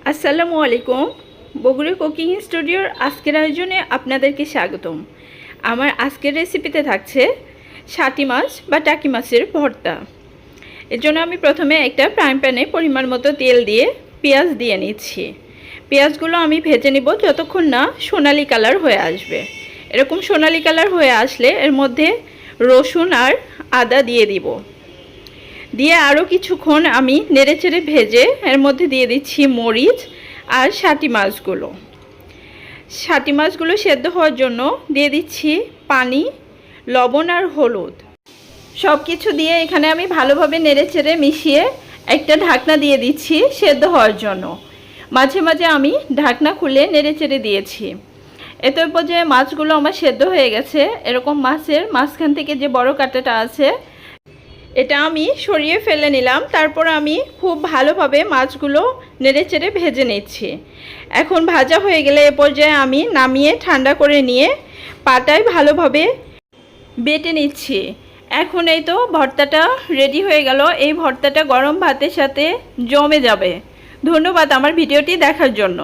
আসসালামু আলাইকুম। বগুড়া কুকিং স্টুডিওর আজকের আয়োজনে আপনাদেরকে স্বাগতম। আমার আজকের রেসিপিতে থাকছে শাটি মাছ বা টাকি মাছের ভর্তা। এর জন্য আমি প্রথমে একটা ফ্রাই প্যানে পরিমাণ মতো তেল দিয়ে পেঁয়াজ দিয়ে নিচ্ছি। পেঁয়াজগুলো আমি ভেজে নিব যতক্ষণ না সোনালি কালার হয়ে আসবে। এরকম সোনালি কালার হয়ে আসলে এর মধ্যে রসুন আর আদা দিয়ে দিব। দিয়ে আরও কিছুক্ষণ আমি নেড়েচেড়ে ভেজে এর মধ্যে দিয়ে দিচ্ছি মরিচ আর শাটি মাছগুলো সেদ্ধ হওয়ার জন্য দিয়ে দিচ্ছি পানি, লবণ আর হলুদ। সব কিছু দিয়ে এখানে আমি ভালোভাবে নেড়েচেড়ে মিশিয়ে একটা ঢাকনা দিয়ে দিচ্ছি সেদ্ধ হওয়ার জন্য। মাঝে মাঝে আমি ঢাকনা খুলে নেড়েচেড়ে দিয়েছি। এত পর্যায়ে মাছগুলো আমার সেদ্ধ হয়ে গেছে। এরকম মাছের মাঝখান থেকে যে বড় কাঁটাটা আছে এটা আমি সরিয়ে ফেলে নিলাম। তারপর আমি খুব ভালোভাবে মাছগুলো নেড়েচেড়ে ভেজে নিচ্ছি। এখন ভাজা হয়ে গেলে এ পর্যায়ে আমি নামিয়ে ঠান্ডা করে নিয়ে পাটায় ভালোভাবে বেটে নিচ্ছি। এখন এই তো ভর্তাটা রেডি হয়ে গেল। এই ভর্তাটা গরম ভাতের সাথে জমে যাবে। ধন্যবাদ আমার ভিডিওটি দেখার জন্য।